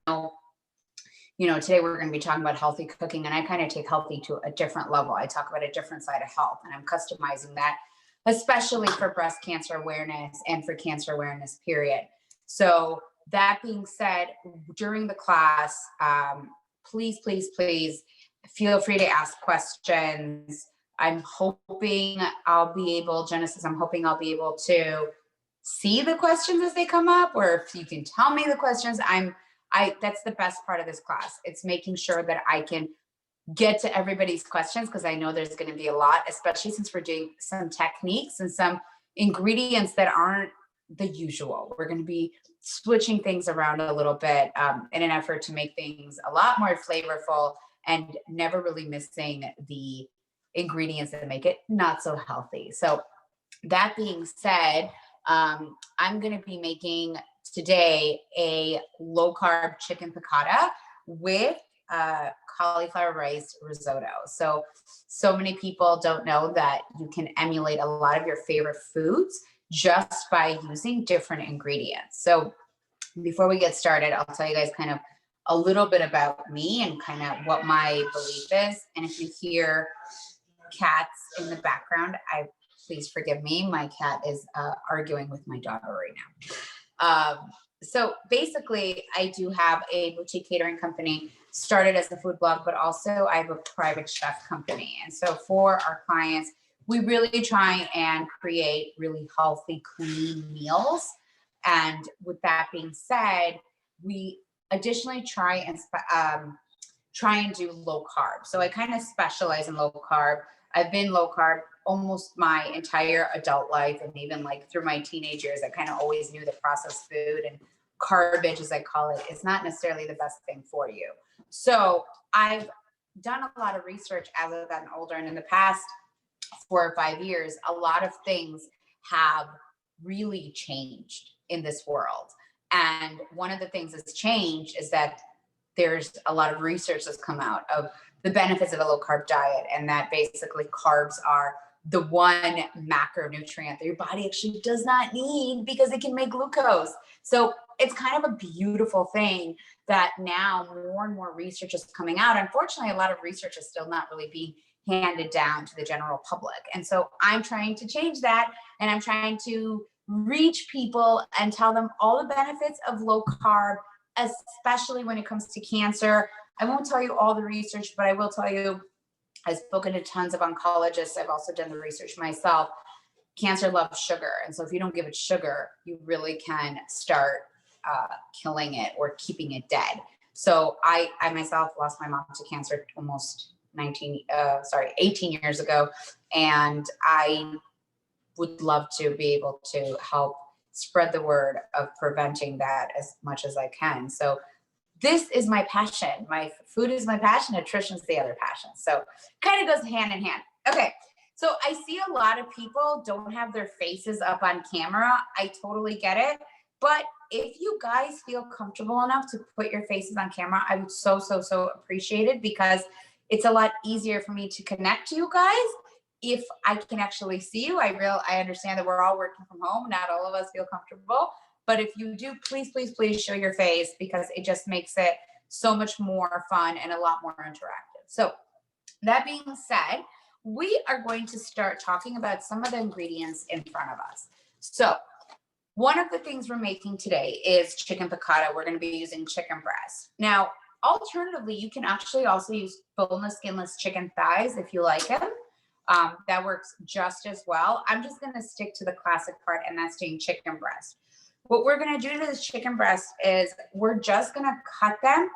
today we're going to be talking about healthy cooking, and I kind of take healthy to a different level. I talk about a different side of health, and I'm customizing that, especially for breast cancer awareness and for cancer awareness, period. So that being said, during the class, please feel free to ask questions. I'm hoping I'll be able to see the questions as they come up, or if you can tell me the questions. That's the best part of this class. It's making sure that I can get to everybody's questions, because I know there's going to be a lot, especially since we're doing some techniques and some ingredients that aren't the usual. We're going to be switching things around a little bit in an effort to make things a lot more flavorful and never really missing the ingredients that make it not so healthy. So that being said, I'm going to be making today a low carb chicken piccata with cauliflower rice risotto. So many people don't know that you can emulate a lot of your favorite foods just by using different ingredients. So before we get started, I'll tell you guys kind of a little bit about me and kind of what my belief is. And if you hear cats in the background, please forgive me. My cat is arguing with my daughter right now. So basically, I do have a boutique catering company, started as a food blog, but also I have a private chef company. And so for our clients, we really try and create really healthy, clean meals. And with that being said, we additionally try and do low carb. So I kind of specialize in low carb. I've been low carb almost my entire adult life, and even like through my teenage years, I kind of always knew that processed food and garbage, as I call it, is not necessarily the best thing for you. So I've done a lot of research as I've gotten older, and in the past 4 or 5 years, a lot of things have really changed in this world. And one of the things that's changed is that there's a lot of research that's come out of the benefits of a low carb diet, and that basically carbs are the one macronutrient that your body actually does not need because it can make glucose. So it's kind of a beautiful thing that now more and more research is coming out. Unfortunately, a lot of research is still not really being handed down to the general public. And so I'm trying to change that, and I'm trying to reach people and tell them all the benefits of low carb, especially when it comes to cancer. I won't tell you all the research, but I will tell you, I've spoken to tons of oncologists. I've also done the research myself. Cancer loves sugar. And so if you don't give it18, you really can start killing it or keeping it dead. So I myself lost my mom to cancer almost 18 years ago. And I would love to be able to help spread the word of preventing that as much as I can. So this is my passion. My food is my passion. Nutrition is the other passion. So kind of goes hand in hand. Okay. So I see a lot of people don't have their faces up on camera. I totally get it. But if you guys feel comfortable enough to put your faces on camera, I would so appreciate it, because it's a lot easier for me to connect to you guys if I can actually see you. I understand that we're all working from home. Not all of us feel comfortable. But if you do, please show your face, because it just makes it so much more fun and a lot more interactive. So that being said, we are going to start talking about some of the ingredients in front of us. So one of the things we're making today is chicken piccata. We're going to be using chicken breast. Now, alternatively, you can actually also use boneless, skinless chicken thighs if you like them. That works just as well. I'm just going to stick to the classic part, and that's doing chicken breast. What we're going to do to this chicken breast is we're just going to cut them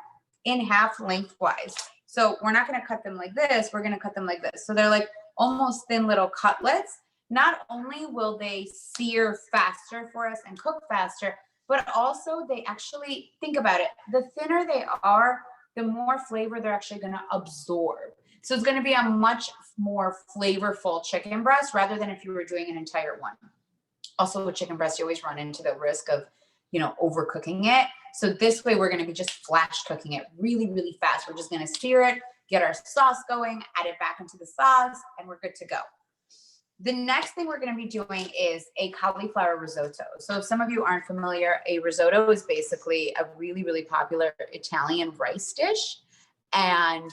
in half lengthwise. So we're not going to cut them like this. We're going to cut them like this. So they're like almost thin little cutlets. Not only will they sear faster for us and cook faster, but also they actually, think about it, the thinner they are, the more flavor they're actually going to absorb. So it's going to be a much more flavorful chicken breast rather than if you were doing an entire one. Also with chicken breast, you always run into the risk of, overcooking it. So this way we're going to be just flash cooking it really fast. We're just going to sear it, get our sauce going, add it back into the sauce, and we're good to go. The next thing we're going to be doing is a cauliflower risotto. So if some of you aren't familiar, a risotto is basically a really, really popular Italian rice dish. And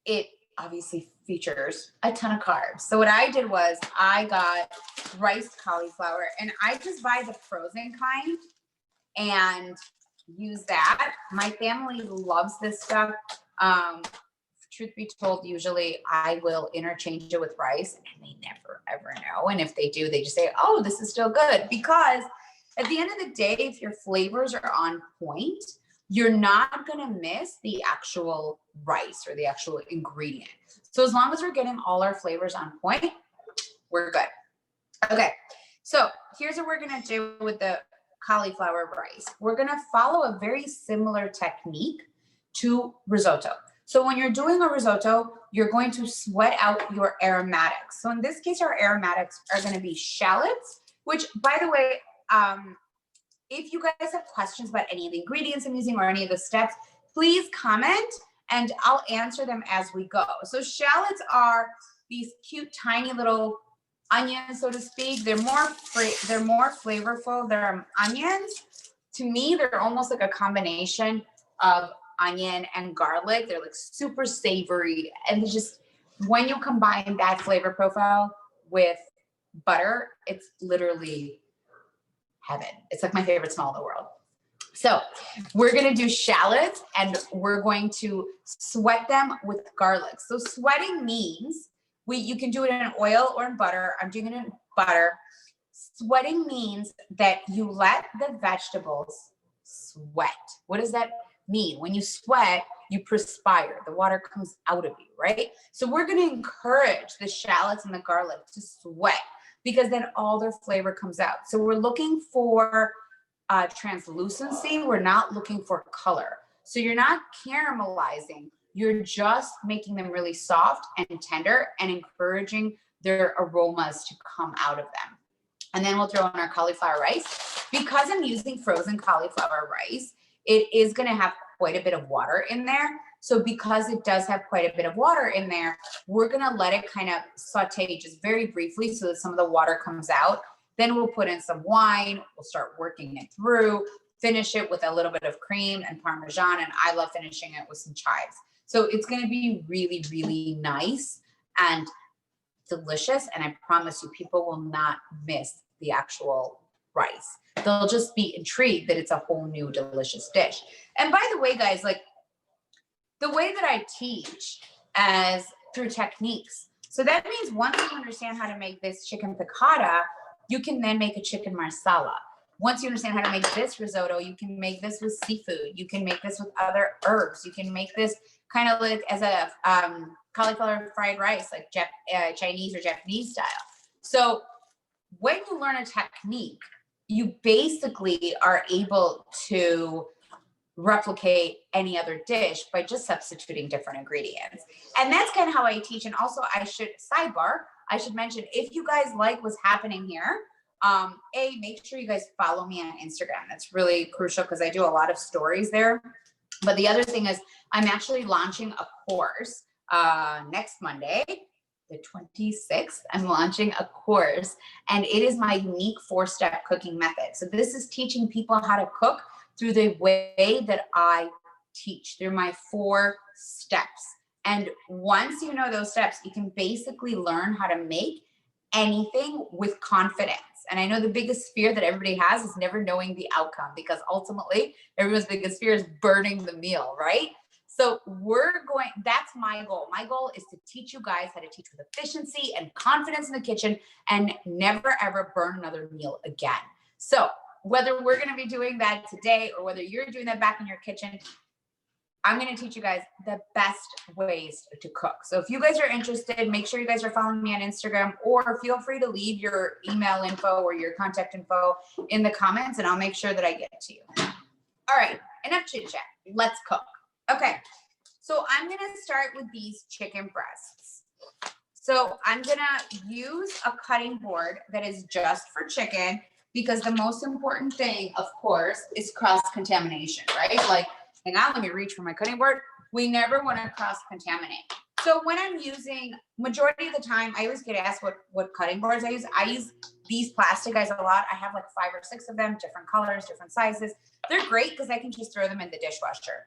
it obviously features a ton of carbs. So what I did was I got riced cauliflower, and I just buy the frozen kind and use that. My family loves this stuff. Truth be told, usually I will interchange it with rice, and they never ever know. And if they do, they just say, oh, this is still good. Because at the end of the day, if your flavors are on point, you're not going to miss the actual rice or the actual ingredient. So as long as we're getting all our flavors on point, we're good. Okay, so here's what we're going to do with the cauliflower rice. We're going to follow a very similar technique to risotto. So when you're doing a risotto, you're going to sweat out your aromatics. So in this case, our aromatics are going to be shallots, which, by the way, if you guys have questions about any of the ingredients I'm using or any of the steps, please comment and I'll answer them as we go. So shallots are these cute, tiny little onions, so to speak. They're more flavorful. They're onions. To me, they're almost like a combination of onion and garlic. They're like super savory, and just when you combine that flavor profile with butter, it's literally heaven. It's like my favorite smell in the world. So we're going to do shallots, and we're going to sweat them with garlic. So sweating means you can do it in oil or in butter. I'm doing it in butter. Sweating means that you let the vegetables sweat. What does that mean? When you sweat, you perspire. The water comes out of you, right? So we're going to encourage the shallots and the garlic to sweat, because then all their flavor comes out. So we're looking for translucency. We're not looking for color. So you're not caramelizing. You're just making them really soft and tender and encouraging their aromas to come out of them. And then we'll throw in our cauliflower rice. Because I'm using frozen cauliflower rice, it is going to have quite a bit of water in there. So because it does have quite a bit of water in there, we're going to let it kind of saute just very briefly so that some of the water comes out. Then we'll put in some wine. We'll start working it through, finish it with a little bit of cream and Parmesan. And I love finishing it with some chives. So it's going to be really, really nice and delicious. And I promise you, people will not miss the actual rice. They'll just be intrigued that it's a whole new delicious dish. And by the way, guys, like the way that I teach as through techniques. So that means once you understand how to make this chicken piccata, you can then make a chicken marsala. Once you understand how to make this risotto, you can make this with seafood. You can make this with other herbs. You can make this kind of like as a cauliflower fried rice, like Chinese or Japanese style. So when you learn a technique, you basically are able to replicate any other dish by just substituting different ingredients. And that's kind of how I teach. And also I should mention, if you guys like what's happening here, make sure you guys follow me on Instagram. That's really crucial because I do a lot of stories there. But the other thing is I'm actually launching a course next Monday, the 26th. I'm launching a course, and it is my unique 4-step cooking method. So this is teaching people how to cook through the way that I teach, through my 4 steps. And once you know those steps, you can basically learn how to make anything with confidence. And I know the biggest fear that everybody has is never knowing the outcome, because ultimately everyone's biggest fear is burning the meal, right? So that's my goal. My goal is to teach you guys how to teach with efficiency and confidence in the kitchen and never ever burn another meal again. So whether we're going to be doing that today or whether you're doing that back in your kitchen, I'm going to teach you guys the best ways to cook. So if you guys are interested, make sure you guys are following me on Instagram, or feel free to leave your email info or your contact info in the comments, and I'll make sure that I get to you. All right, enough chit chat. Let's cook. Okay, so I'm going to start with these chicken breasts. So I'm going to use a cutting board that is just for chicken, because the most important thing, of course, is cross-contamination, right? Like, hang on, let me reach for my cutting board. We never want to cross-contaminate. So when I'm using, majority of the time, I always get asked what cutting boards I use. I use these plastic guys a lot. I have like 5 or 6 of them, different colors, different sizes. They're great because I can just throw them in the dishwasher.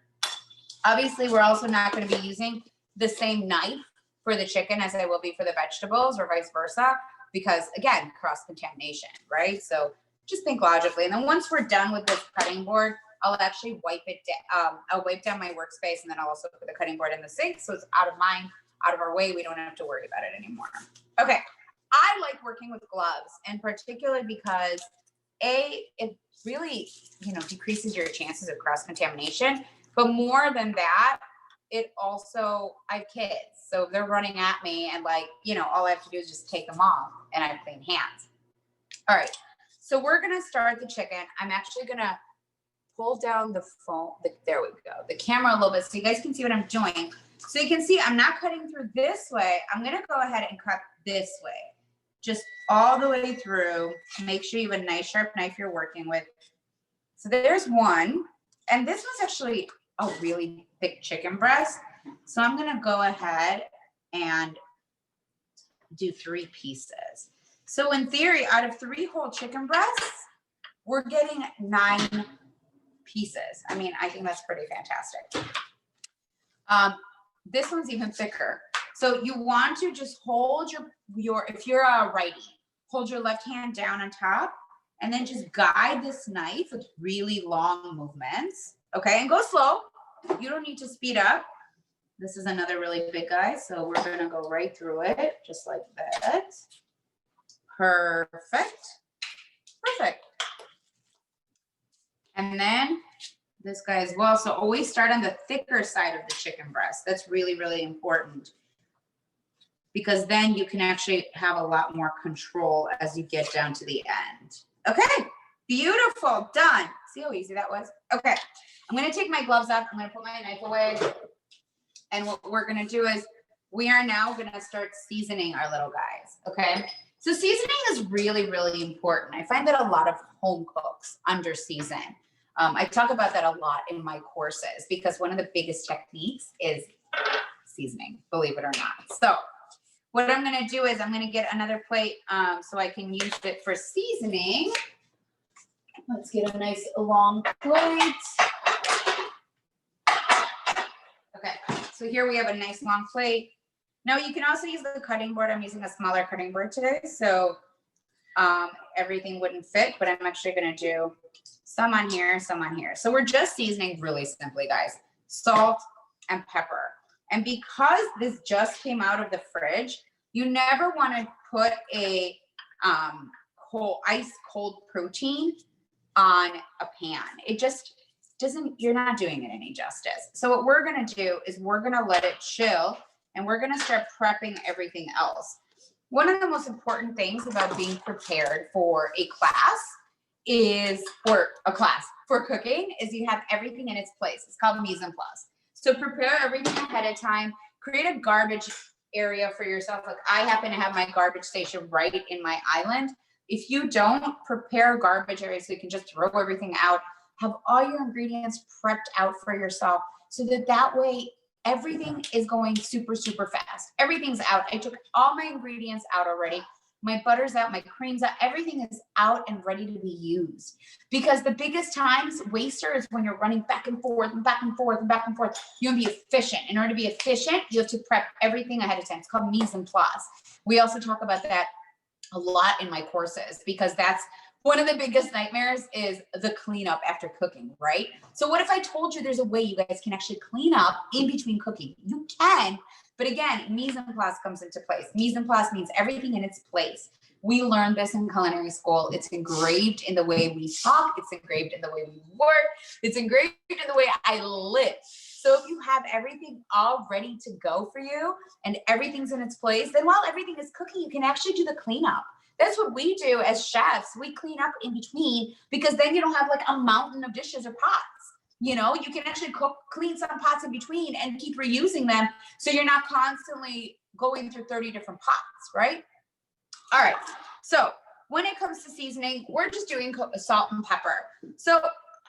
Obviously, we're also not going to be using the same knife for the chicken as I will be for the vegetables, or vice versa, because again, cross-contamination, right? So just think logically. And then once we're done with this cutting board, I'll actually wipe it down. I'll wipe down my workspace, and then I'll also put the cutting board in the sink, so it's out of our way. We don't have to worry about it anymore. Okay, I like working with gloves, and particularly because it really, decreases your chances of cross-contamination. But more than that, it also, I have kids, so if they're running at me and all I have to do is just take them off, and I have clean hands. All right, so we're gonna start the chicken. I'm actually gonna pull down the phone. There we go. The camera a little bit so you guys can see what I'm doing. So you can see I'm not cutting through this way. I'm gonna go ahead and cut this way, just all the way through. Make sure you have a nice sharp knife you're working with. So there's one, and this was actually a really thick chicken breast. So I'm gonna go ahead and do 3 pieces. So in theory, out of 3 whole chicken breasts, we're getting 9 pieces. I mean, I think that's pretty fantastic. This one's even thicker. So you want to just hold your if you're a righty, hold your left hand down on top, and then just guide this knife with really long movements. Okay, and go slow. You don't need to speed up. This is another really big guy, so we're gonna go right through it, just like that. Perfect. Perfect. And then this guy as well. So always start on the thicker side of the chicken breast. That's really, really important, because then you can actually have a lot more control as you get down to the end. Okay, beautiful, done. See how easy that was? Okay, I'm gonna take my gloves off. I'm gonna put my knife away. And what we're gonna do is we are now gonna start seasoning our little guys, okay? So seasoning is really, really important. I find that a lot of home cooks under season. I talk about that a lot in my courses, because one of the biggest techniques is seasoning, believe it or not. So what I'm gonna do is I'm gonna get another plate so I can use it for seasoning. Let's get a nice long plate. Okay, so here we have a nice long plate. Now you can also use the cutting board. I'm using a smaller cutting board today, so everything wouldn't fit, but I'm actually gonna do some on here, some on here. So we're just seasoning really simply, guys. Salt and pepper. And because this just came out of the fridge, you never wanna put a ice cold protein on a pan. It just doesn't, you're not doing it any justice. So what we're gonna do is we're gonna let it chill, and we're gonna start prepping everything else. One of the most important things about being prepared for a class for cooking is you have everything in its place. It's called mise en place. So prepare everything ahead of time. Create a garbage area for yourself. Like I happen to have my garbage station right in my island. If you don't, prepare a garbage area so you can just throw everything out. Have all your ingredients prepped out for yourself, so that way everything is going super, super fast. Everything's out. I took all my ingredients out already. My butter's out, my cream's out, everything is out and ready to be used. Because the biggest times waster is when you're running back and forth and back and forth and back and forth. You want to be efficient. In order to be efficient, you have to prep everything ahead of time. It's called mise en place. We also talk about that a lot in my courses, because that's one of the biggest nightmares is the cleanup after cooking, right? So what if I told you there's a way you guys can actually clean up in between cooking? You can, but again, mise en place comes into place. Mise en place means everything in its place. We learned this in culinary school. It's engraved in the way we talk. It's engraved in the way we work. It's engraved in the way I live. So if you have everything all ready to go for you and everything's in its place, then while everything is cooking, you can actually do the cleanup. That's what we do as chefs. We clean up in between, because then you don't have like a mountain of dishes or pots. You know, you can actually clean some pots in between and keep reusing them, so you're not constantly going through 30 different pots, right? All right, so when it comes to seasoning, we're just doing salt and pepper. So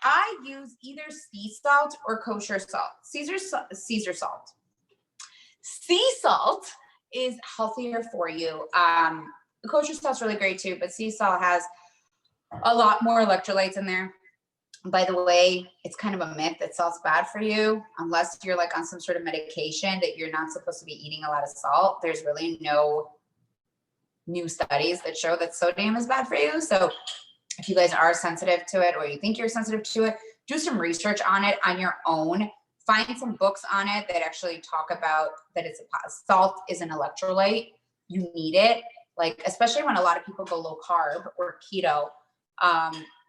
I use either sea salt or kosher salt, Caesar salt. Sea salt is healthier for you. Kosher salt's really great too, but sea salt has a lot more electrolytes in there. By the way, it's kind of a myth that salt's bad for you, unless you're like on some sort of medication that you're not supposed to be eating a lot of salt. There's really no new studies that show that sodium is bad for you. So if you guys are sensitive to it, or you think you're sensitive to it, do some research on it on your own. Find some books on it that actually talk about that salt is an electrolyte. You need it. Like, especially when a lot of people go low carb or keto,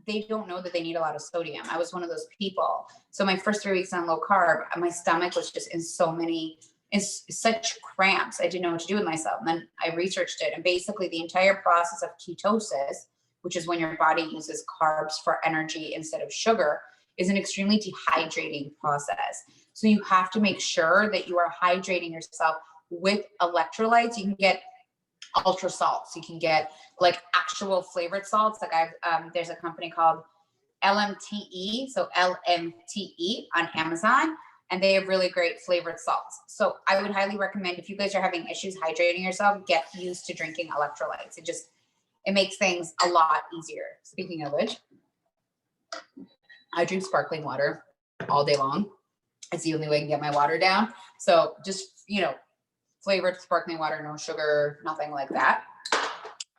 they don't know that they need a lot of sodium. I was one of those people. So my first 3 weeks on low carb, my stomach was just in such cramps. I didn't know what to do with myself. And then I researched it. And basically the entire process of ketosis, which is when your body uses carbs for energy instead of sugar, is an extremely dehydrating process. So you have to make sure that you are hydrating yourself with electrolytes. You can get ultra salts. You can get like actual flavored salts. Like there's a company called LMTE, so LMTE on Amazon, and they have really great flavored salts. So I would highly recommend, if you guys are having issues hydrating yourself, get used to drinking electrolytes. It makes things a lot easier. Speaking of which, I drink sparkling water all day long. It's the only way I can get my water down. So just, flavored sparkling water, no sugar, nothing like that. All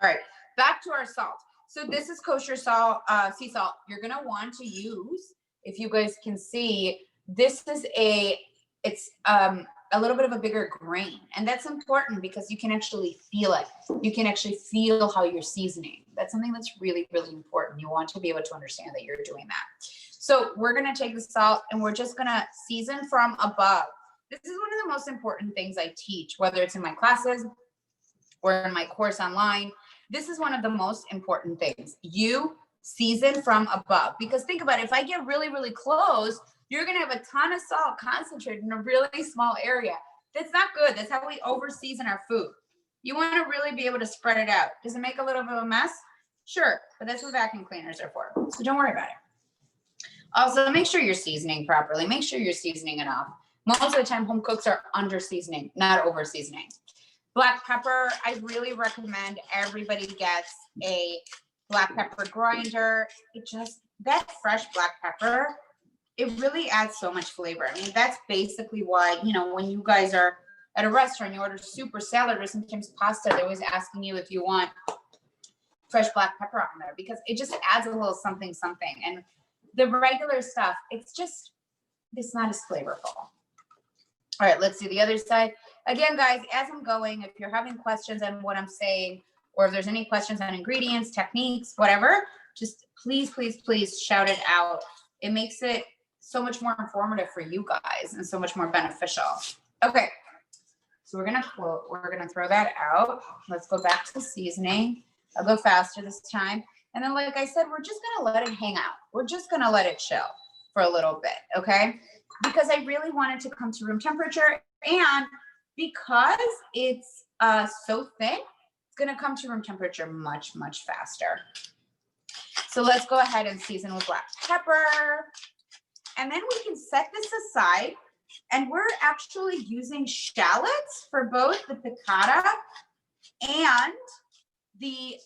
right, back to our salt. So this is kosher salt, sea salt. You're gonna want to use, if you guys can see, this is it's a little bit of a bigger grain. And that's important because you can actually feel it. You can actually feel how you're seasoning. That's something that's really, really important. You want to be able to understand that you're doing that. So we're gonna take the salt and we're just gonna season from above. This is one of the most important things I teach, whether it's in my classes or in my course online. This is one of the most important things. You season from above, because think about it. If I get really, really close, you're going to have a ton of salt concentrated in a really small area. That's not good. That's how we over season our food. You want to really be able to spread it out. Does it make a little bit of a mess? Sure, but that's what vacuum cleaners are for. So don't worry about it. Also, make sure you're seasoning properly. Make sure you're seasoning enough. Most of the time, home cooks are under seasoning, not over seasoning. Black pepper, I really recommend everybody gets a black pepper grinder. That fresh black pepper, it really adds so much flavor. I mean, that's basically why, when you guys are at a restaurant, you order soup or salad or sometimes pasta, they're always asking you if you want fresh black pepper on there, because it just adds a little something. And the regular stuff, it's not as flavorful. All right, let's do the other side. Again, guys, as I'm going, if you're having questions on what I'm saying, or if there's any questions on ingredients, techniques, whatever, just please, please, please shout it out. It makes it so much more informative for you guys and so much more beneficial. Okay, so we're gonna throw that out. Let's go back to seasoning. I'll go faster this time. And then, like I said, we're just gonna let it hang out. We're just gonna let it chill for a little bit, okay? Because I really want it to come to room temperature, and because it's so thin, it's gonna come to room temperature much, much faster. So let's go ahead and season with black pepper. And then we can set this aside, and we're actually using shallots for both the piccata and the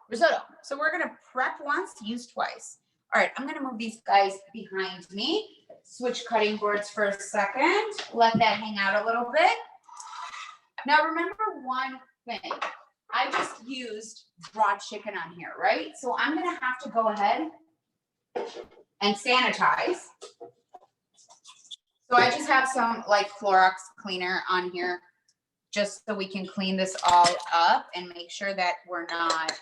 risotto. So we're gonna prep once, use twice. All right, I'm gonna move these guys behind me. Switch cutting boards for a second. Let that hang out a little bit. Now remember one thing. I just used raw chicken on here, right? So I'm gonna have to go ahead and sanitize. So I just have some like Clorox cleaner on here just so we can clean this all up and make sure that we're not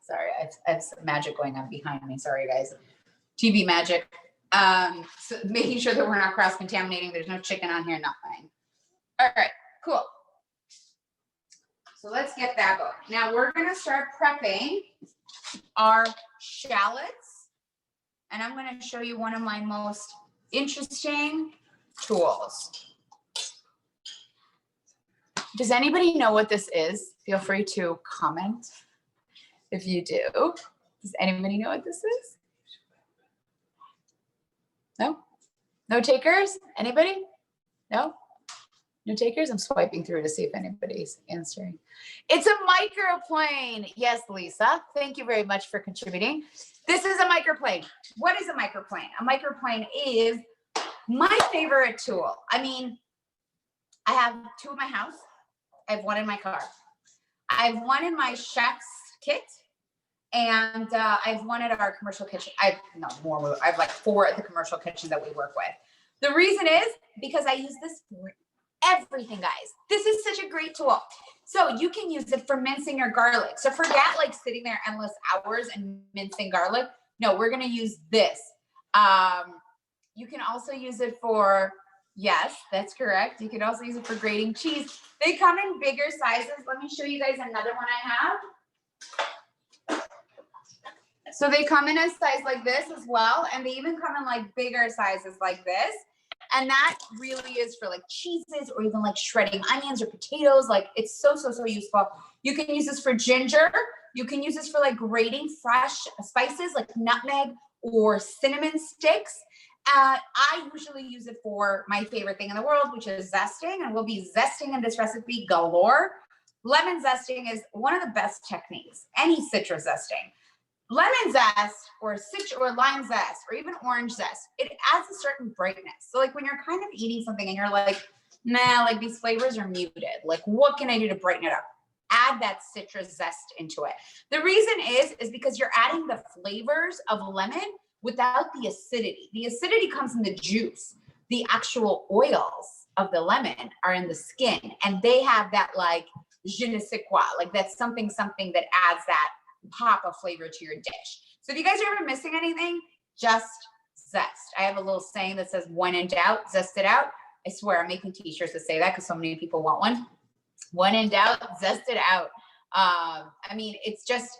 sorry, I have some magic going on behind me. Sorry, guys. TV magic. So making sure that we're not cross-contaminating. There's no chicken on here, nothing. All right, cool. So let's get that going. Now we're going to start prepping our shallots. And I'm going to show you one of my most interesting tools. Does anybody know what this is? Feel free to comment if you do. Does anybody know what this is? No? No takers? Anybody? No? No takers? I'm swiping through to see if anybody's answering. It's a microplane. Yes, Lisa. Thank you very much for contributing. This is a microplane. What is a microplane? A microplane is my favorite tool. I mean, I have two in my house. I have one in my car. I have one in my chef's kit. And I have one at our commercial kitchen. I have like 4 at the commercial kitchen that we work with. The reason is because I use this for everything, guys. This is such a great tool. So you can use it for mincing your garlic. So forget like sitting there endless hours and mincing garlic. No, we're going to use this. You can also use it for, yes, that's correct. You can also use it for grating cheese. They come in bigger sizes. Let me show you guys another one I have. So they come in a size like this as well. And they even come in like bigger sizes like this. And that really is for like cheeses or even like shredding onions or potatoes. Like it's so useful. You can use this for ginger. You can use this for like grating fresh spices like nutmeg or cinnamon sticks. I usually use it for my favorite thing in the world, which is zesting. And we'll be zesting in this recipe galore. Lemon zesting is one of the best techniques, any citrus zesting. Lemon zest or lime zest or even orange zest, it adds a certain brightness. So like when you're kind of eating something and you're like, nah, like these flavors are muted. Like what can I do to brighten it up? Add that citrus zest into it. The reason is because you're adding the flavors of lemon without the acidity. The acidity comes in the juice. The actual oils of the lemon are in the skin and they have that like je ne sais quoi, like that's something that adds that pop of flavor to your dish. So if you guys are ever missing anything, just zest. I have a little saying that says, when in doubt, zest it out. I swear I'm making t-shirts that say that because so many people want one. When in doubt, zest it out. I mean, it's just,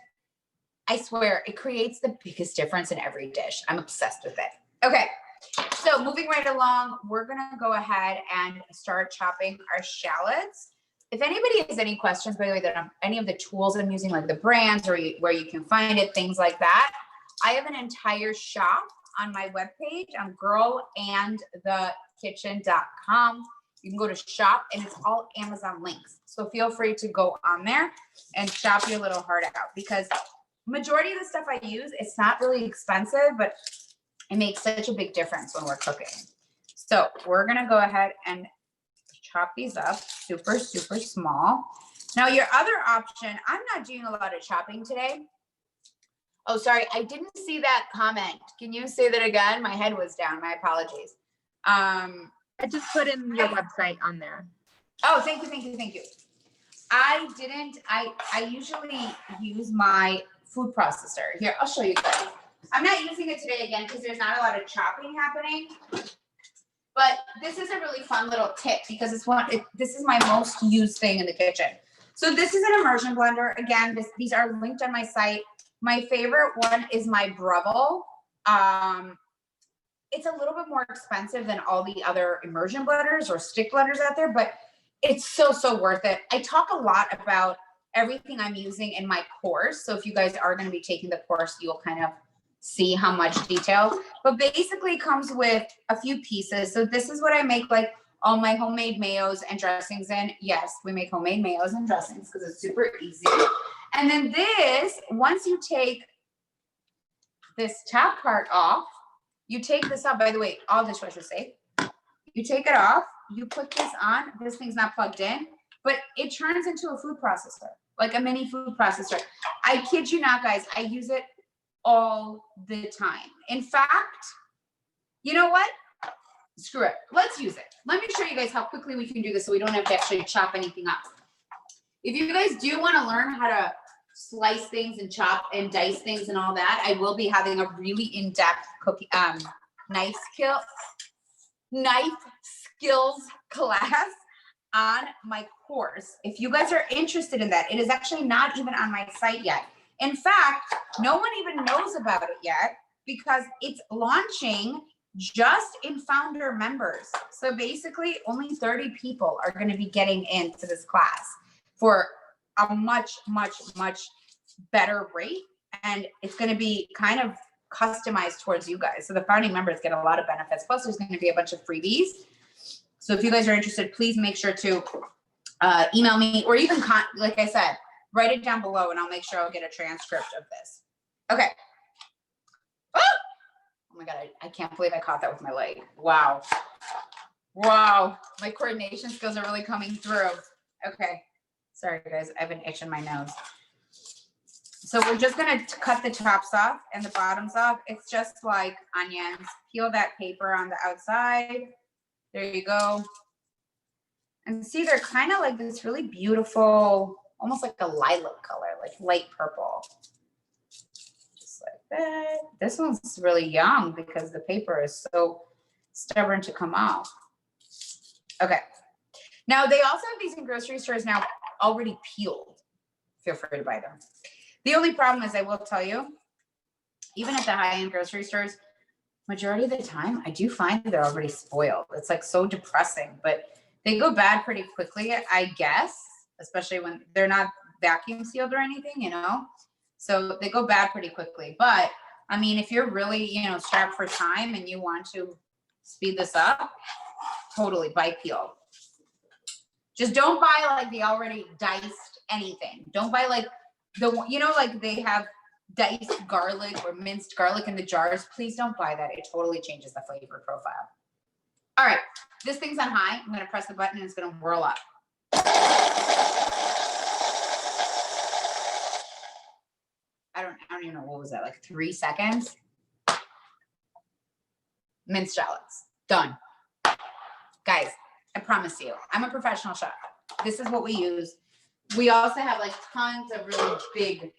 I swear it creates the biggest difference in every dish. I'm obsessed with it. Okay. So moving right along, we're going to go ahead and start chopping our shallots. If anybody has any questions, by the way, that any of the tools I'm using, like the brands or where you can find it, things like that, I have an entire shop on my webpage on girlandthekitchen.com. You can go to shop and it's all Amazon links. So feel free to go on there and shop your little heart out because majority of the stuff I use, it's not really expensive, but it makes such a big difference when we're cooking. So we're going to go ahead and chop these up super small. Now your other option, I'm not doing a lot of chopping today. Oh, sorry, I didn't see that comment. Can you say that again? My head was down. My apologies. I just put in your website on there. Oh, thank you. I usually use my food processor. Here, I'll show you guys. I'm not using it today again because there's not a lot of chopping happening. But this is a really fun little tip because this is my most used thing in the kitchen. So this is an immersion blender. Again, these are linked on my site. My favorite one is my Breville. It's a little bit more expensive than all the other immersion blenders or stick blenders out there, but it's so worth it. I talk a lot about everything I'm using in my course. So if you guys are going to be taking the course, you'll kind of see how much detail, but basically it comes with a few pieces. So this is what I make like all my homemade mayos and dressings in. Yes, we make homemade mayos and dressings because it's super easy. And then this, once you take this top part off, you take this off, by the way, all dishwashers say, you take it off, you put this on, this thing's not plugged in, but it turns into a food processor, like a mini food processor. I kid you not, guys, I use it all the time. In fact, you know what? Screw it. Let's use it. Let me show you guys how quickly we can do this so we don't have to actually chop anything up. If you guys do want to learn how to slice things and chop and dice things and all that, I will be having a really in-depth cooking knife skills class on my course. If you guys are interested in that, it is actually not even on my site yet. In fact, no one even knows about it yet because it's launching just in founder members. So basically only 30 people are going to be getting into this class for a much better rate. And it's going to be kind of customized towards you guys. So the founding members get a lot of benefits. Plus there's going to be a bunch of freebies. So if you guys are interested, please make sure to email me, or even, like I said, write it down below and I'll make sure I'll get a transcript of this. Okay. Oh my God, I can't believe I caught that with my leg. Wow. Wow. My coordination skills are really coming through. Okay. Sorry guys, I have an itch in my nose. So we're just gonna cut the tops off and the bottoms off. It's just like onions. Peel that paper on the outside. There you go. And see, they're kind of like this really beautiful, almost like a lilac color, like light purple. Just like that. This one's really young because the paper is so stubborn to come off. Okay. Now they also have these in grocery stores now already peeled. Feel free to buy them. The only problem is, I will tell you, even at the high-end grocery stores, majority of the time, I do find they're already spoiled. It's like so depressing, but they go bad pretty quickly, I guess, especially when they're not vacuum sealed or anything, you know? So they go bad pretty quickly. But I mean, if you're really, you know, strapped for time and you want to speed this up, totally buy peeled. Just don't buy like the already diced anything. Don't buy like the, you know, like they have diced garlic or minced garlic in the jars. Please don't buy that. It totally changes the flavor profile. All right, this thing's on high. I'm gonna press the button and it's gonna whirl up. I don't even know, what was that, like 3 seconds? Minced shallots, done. Guys, I promise you, I'm a professional chef. This is what we use. We also have like tons of really big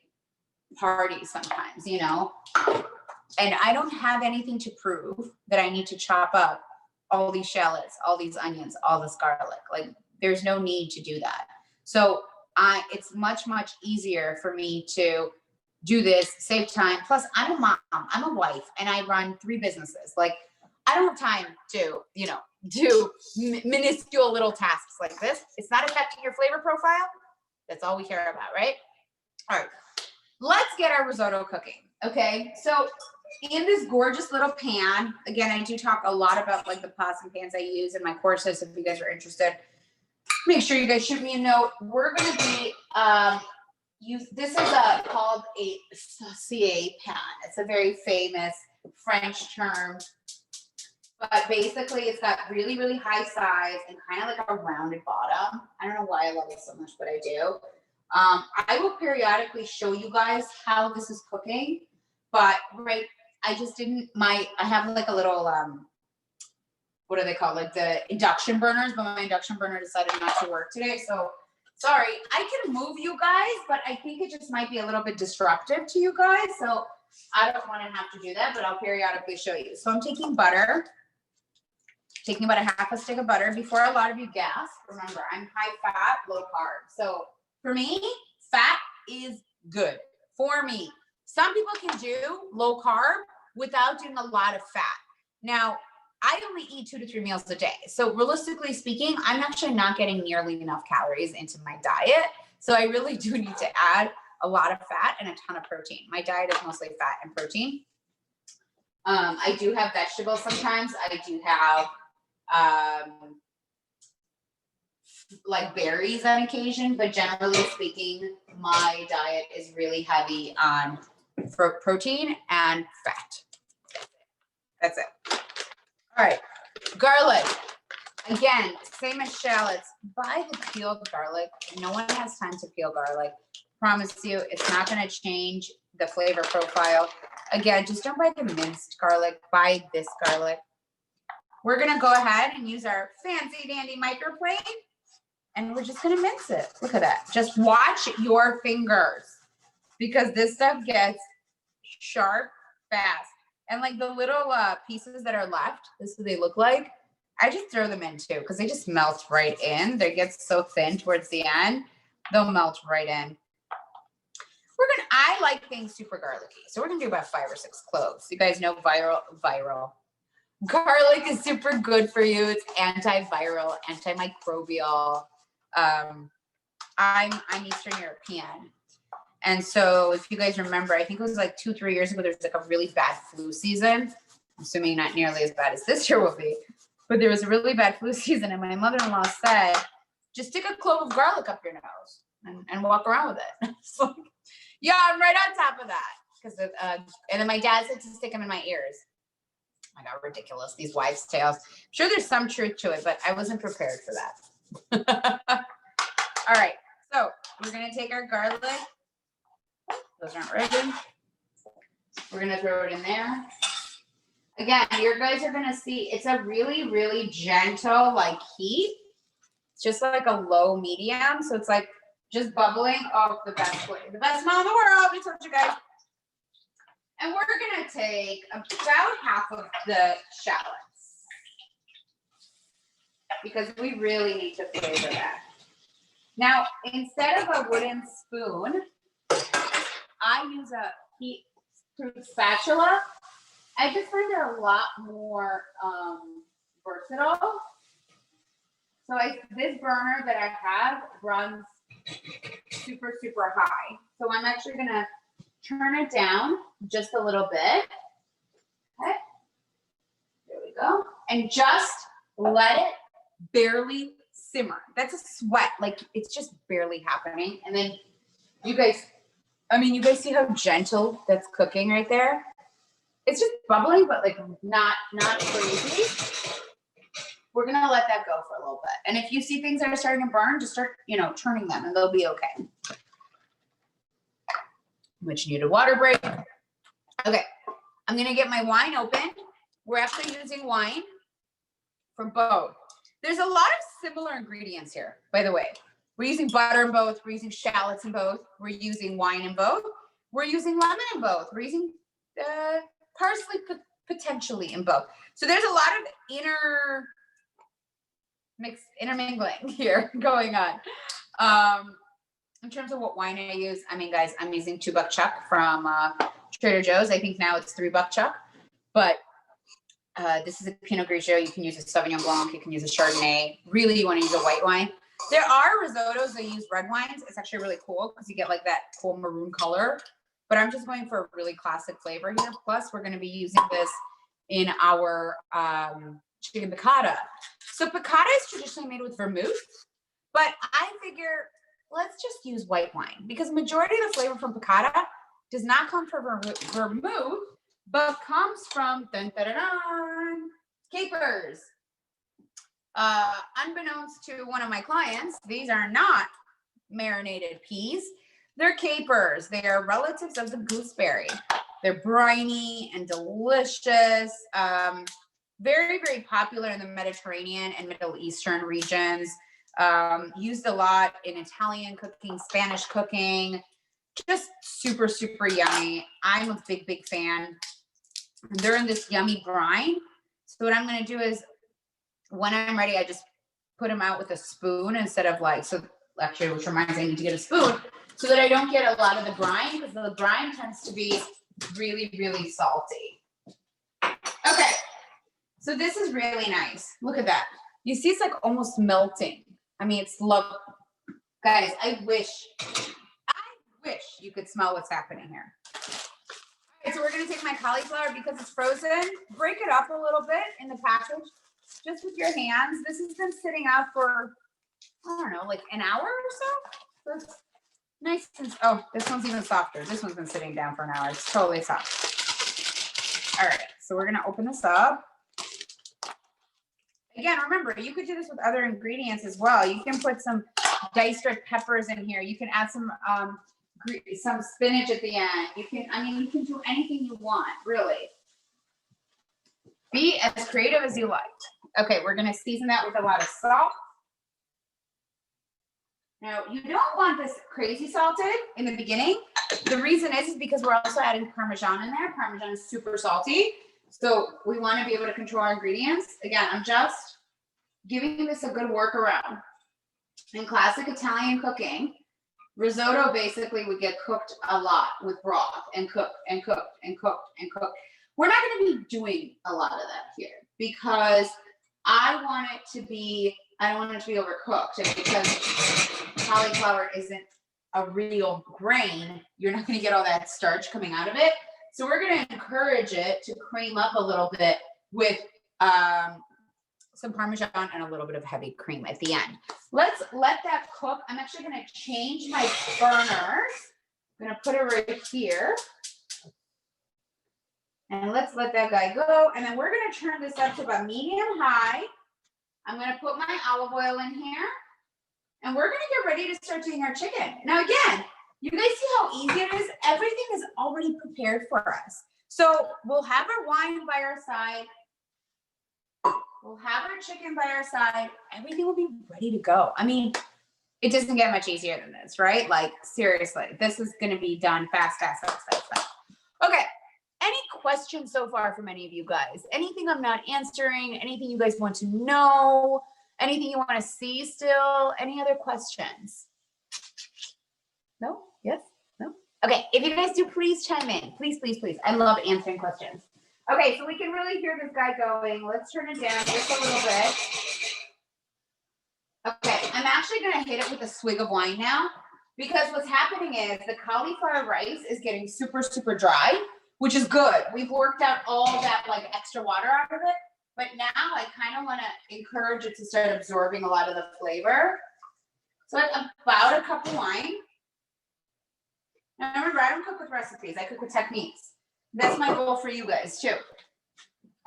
parties sometimes, you know? And I don't have anything to prove that I need to chop up all these shallots, all these onions, all this garlic. Like there's no need to do that. So it's much, much easier for me to do this, save time. Plus I'm a mom, I'm a wife, and I run 3 businesses. Like I don't have time to, you know, do minuscule little tasks like this. It's not affecting your flavor profile. That's all we care about, right? All right, let's get our risotto cooking. Okay, so in this gorgeous little pan, again, I do talk a lot about like the pots and pans I use in my courses. If you guys are interested, make sure you guys shoot me a note. We're gonna be this is called a saucier pan. It's a very famous French term, but basically it's got really, really high sides and kind of like a rounded bottom. I don't know why I love it so much, but I do. I will periodically show you guys how this is cooking, but right, I just didn't, I have like a little, what do they call, like the induction burners, but my induction burner decided not to work today. So sorry, I can move you guys, but I think it just might be a little bit disruptive to you guys. So I don't want to have to do that, but I'll periodically show you. So I'm taking butter, taking about a half a stick of butter. Before a lot of you gasp, remember, I'm high fat, low carb. So for me, fat is good for me. Some people can do low carb without doing a lot of fat. Now, I only eat 2 to 3 meals a day. So realistically speaking, I'm actually not getting nearly enough calories into my diet. So I really do need to add a lot of fat and a ton of protein. My diet is mostly fat and protein. I do have vegetables sometimes. I do have like berries on occasion, but generally speaking, my diet is really heavy on protein and fat. That's it. All right, garlic. Again, same as shallots. Buy the peeled garlic. No one has time to peel garlic. Promise you, it's not going to change the flavor profile. Again, just don't buy the minced garlic. Buy this garlic. We're going to go ahead and use our fancy dandy microplane, and we're just going to mince it. Look at that. Just watch your fingers, because this stuff gets sharp fast. And like the little pieces that are left, this is what they look like. I just throw them in too, because they just melt right in. They get so thin towards the end, they'll melt right in. I like things super garlicky, so we're gonna do about 5 or 6 cloves. You guys know viral. Garlic is super good for you. It's antiviral, antimicrobial. I'm Eastern European, And so if you guys remember, I think it was like 2-3 years ago, there's like a really bad flu season. Assuming not nearly as bad as this year will be. But there was a really bad flu season, and my mother-in-law said, just stick a clove of garlic up your nose and walk around with it. It's like, yeah, I'm right on top of that. Because and then my dad said to stick them in my ears. Oh my God, ridiculous. These wives' tales. I'm sure there's some truth to it, but I wasn't prepared for that. All right, so we're gonna take our garlic. Those aren't ready. We're gonna throw it in there. Again, you guys are gonna see it's a really, really gentle like heat. It's just like a low medium. So it's like just bubbling off the best way. The best smell in the world, I told you guys. And we're gonna take about half of the shallots because we really need to flavor that. Now, instead of a wooden spoon, I use a heat-proof spatula. I just find it a lot more versatile. So this burner that I have runs super, super high. So I'm actually gonna turn it down just a little bit. Okay, there we go. And just let it barely simmer. That's a sweat, like it's just barely happening. And then you guys see how gentle that's cooking right there? It's just bubbling, but like not crazy. We're gonna let that go for a little bit. And if you see things that are starting to burn, just start, turning them and they'll be okay. Which need a water break. Okay, I'm gonna get my wine open. We're actually using wine for both. There's a lot of similar ingredients here, by the way. We're using butter in both. We're using shallots in both. We're using wine in both. We're using lemon in both. We're using parsley potentially in both. So there's a lot of intermingling here going on. In terms of what wine I use, guys, I'm using $2 Chuck from Trader Joe's. I think now it's $3 Chuck, but this is a Pinot Grigio. You can use a Sauvignon Blanc. You can use a Chardonnay. Really, you want to use a white wine. There are risottos that use red wines. It's actually really cool because you get like that cool maroon color, but I'm just going for a really classic flavor here. Plus, we're going to be using this in our chicken piccata. So piccata is traditionally made with vermouth, but I figure let's just use white wine because majority of the flavor from piccata does not come from vermouth, but comes from capers. Unbeknownst to one of my clients, these are not marinated peas. They're capers. They are relatives of the gooseberry. They're briny and delicious. Very, very popular in the Mediterranean and Middle Eastern regions. Used a lot in Italian cooking, Spanish cooking, just super, super yummy. I'm a big, big fan. They're in this yummy brine. So what I'm going to do is when I'm ready, I just put them out with a spoon instead of actually, which reminds me, I need to get a spoon so that I don't get a lot of the brine because the brine tends to be really, really salty. Okay. So this is really nice. Look at that. You see, it's like almost melting. It's lovely. Guys, I wish you could smell what's happening here. All right, so we're gonna take my cauliflower because it's frozen. Break it up a little bit in the package, just with your hands. This has been sitting out for, I don't know, like an hour or so. So it's nice. Oh, this one's even softer. This one's been sitting down for an hour. It's totally soft. All right, so we're gonna open this up. Again, remember, you could do this with other ingredients as well. You can put some diced red peppers in here. You can add some spinach at the end. You can do anything you want, really. Be as creative as you like. Okay, we're gonna season that with a lot of salt. Now, you don't want this crazy salted in the beginning. The reason is because we're also adding Parmesan in there. Parmesan is super salty. So we want to be able to control our ingredients. Again, I'm just giving this a good workaround. In classic Italian cooking, risotto basically would get cooked a lot with broth and cooked and cooked and cooked and cooked. We're not going to be doing a lot of that here because I don't want it to be overcooked, and because cauliflower isn't a real grain, you're not going to get all that starch coming out of it. So we're going to encourage it to cream up a little bit with some Parmesan and a little bit of heavy cream at the end. Let's let that cook. I'm actually going to change my burners. I'm going to put it right here. And let's let that guy go. And then we're going to turn this up to about medium high. I'm going to put my olive oil in here. And we're going to get ready to start doing our chicken. Now, again, you guys see how easy it is? Everything is already prepared for us. So we'll have our wine by our side. We'll have our chicken by our side. Everything will be ready to go. I mean, it doesn't get much easier than this, right? Like, seriously, this is going to be done fast, fast, fast, fast, fast. Okay. Any questions so far from any of you guys? Anything I'm not answering? Anything you guys want to know? Anything you want to see still? Any other questions? No? Yes? No? Okay. If you guys do, please chime in. Please, please, please. I love answering questions. Okay, so we can really hear this guy going. Let's turn it down just a little bit. Okay, I'm actually going to hit it with a swig of wine now, because what's happening is the cauliflower rice is getting super, super dry, which is good. We've worked out all that like extra water out of it, but now I kind of want to encourage it to start absorbing a lot of the flavor. So like about a cup of wine. Now remember, I don't cook with recipes, I cook with techniques. That's my goal for you guys too.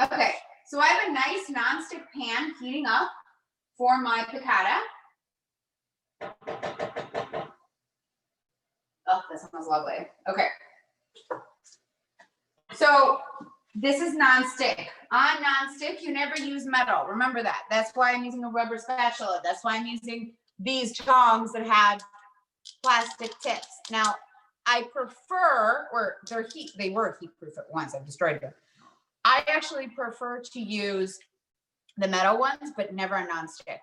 Okay, so I have a nice nonstick pan heating up for my piccata. Oh, that smells lovely. Okay. So this is nonstick. On nonstick, you never use metal. Remember that. That's why I'm using a rubber spatula. That's why I'm using these tongs that have plastic tips. Now, I prefer, or they were heat proof at once. I've destroyed them. I actually prefer to use the metal ones, but never a nonstick.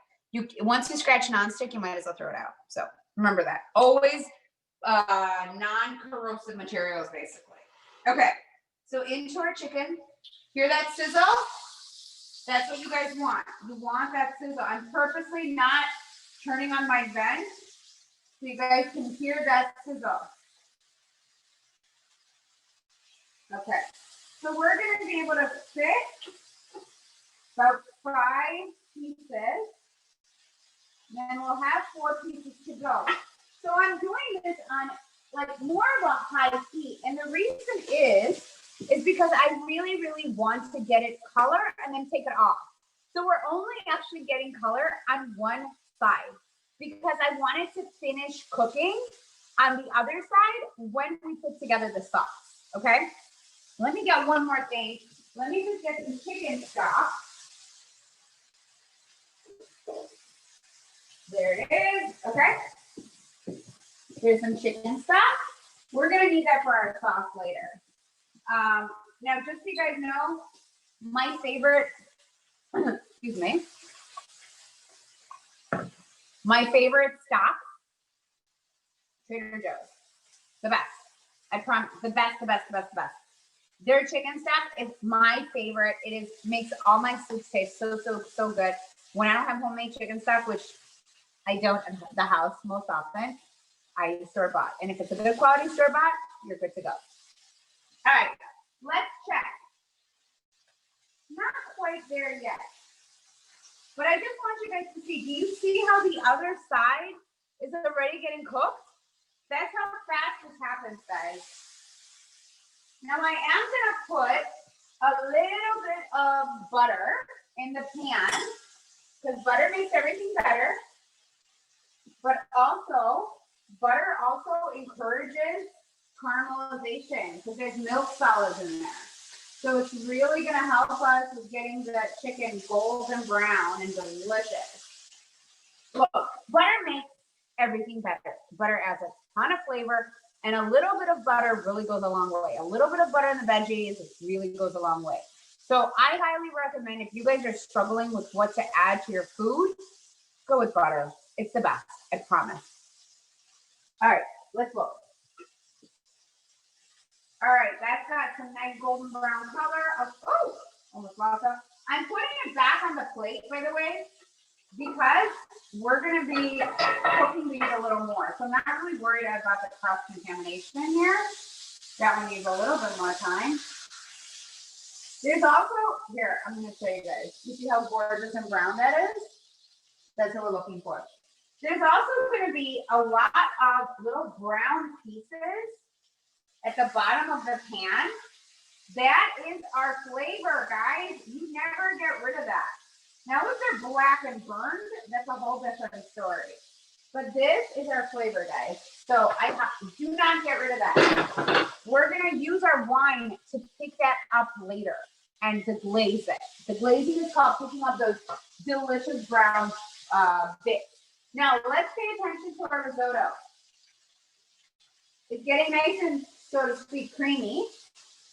Once you scratch nonstick, you might as well throw it out. So remember that. Always non-corrosive materials, basically. Okay, so into our chicken. Hear that sizzle? That's what you guys want. You want that sizzle. I'm purposely not turning on my vent so you guys can hear that sizzle. Okay, so we're going to be able to fit about 5 pieces. Then we'll have 4 pieces to go. So I'm doing this on like more of a high heat. And the reason is because I really, really want to get it color and then take it off. So we're only actually getting color on one side because I wanted to finish cooking on the other side when we put together the sauce, okay? Let me get one more thing. Let me just get some chicken stock. There it is, okay? Here's some chicken stock. We're gonna need that for our sauce later. Now, just so you guys know, my favorite, excuse me, my favorite stock, Trader Joe's, the best. I promise, the best. Their chicken stock is my favorite. It makes all my soups taste so good. When I don't have homemade chicken stock, which I don't at the house most often, I store bought. And if it's a good quality store bought, you're good to go. All right, let's check. Not quite there yet. But I just want you guys to see, do you see how the other side is already getting cooked? That's how fast this happens, guys. Now I am gonna put a little bit of butter in the pan because butter makes everything better. But also, butter also encourages caramelization because there's milk solids in there. So it's really gonna help us with getting the chicken golden brown and delicious. Look, butter makes everything better. Butter adds a ton of flavor. And a little bit of butter really goes a long way. A little bit of butter in the veggies, it really goes a long way. So I highly recommend if you guys are struggling with what to add to your food, go with butter. It's the best, I promise. All right, let's look. All right, that's got some nice golden brown color. Oh, almost lost it. I'm putting it back on the plate, by the way, because we're gonna be cooking these needs a little more. So I'm not really worried about the cross contamination in here. That one needs a little bit more time. There's also, here, I'm gonna show you guys. You see how gorgeous and brown that is? That's what we're looking for. There's also gonna be a lot of little brown pieces at the bottom of the pan. That is our flavor, guys. You never get rid of that. Now, if they're black and burned, that's a whole different story. But this is our flavor, guys. So do not get rid of that. We're gonna use our wine to pick that up later and to glaze it. The glazing is called picking up those delicious brown bits. Now, let's pay attention to our risotto. It's getting nice and, so to speak, creamy.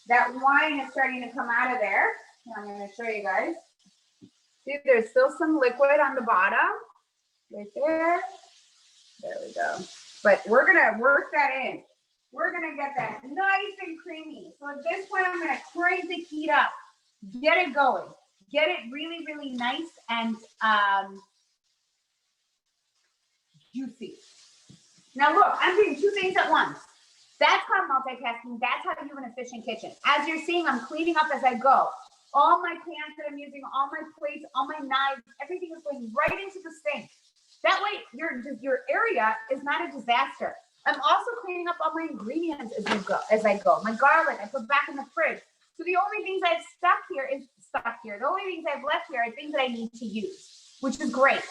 That wine is starting to come out of there. And I'm going to show you guys. See, there's still some liquid on the bottom. Right there. There we go. But we're going to work that in. We're going to get that nice and creamy. So at this point, I'm going to crank the heat up. Get it going. Get it really, really nice and juicy. Now look, I'm doing two things at once. That's called multitasking. That's how you do an efficient kitchen. As you're seeing, I'm cleaning up as I go. All my pans that I'm using, all my plates, all my knives, everything is going right into the sink. That way, your area is not a disaster. I'm also cleaning up all my ingredients as I go. My garlic, I put back in the fridge. So the only things I've stuck here. The only things I've left here are things that I need to use, which is great.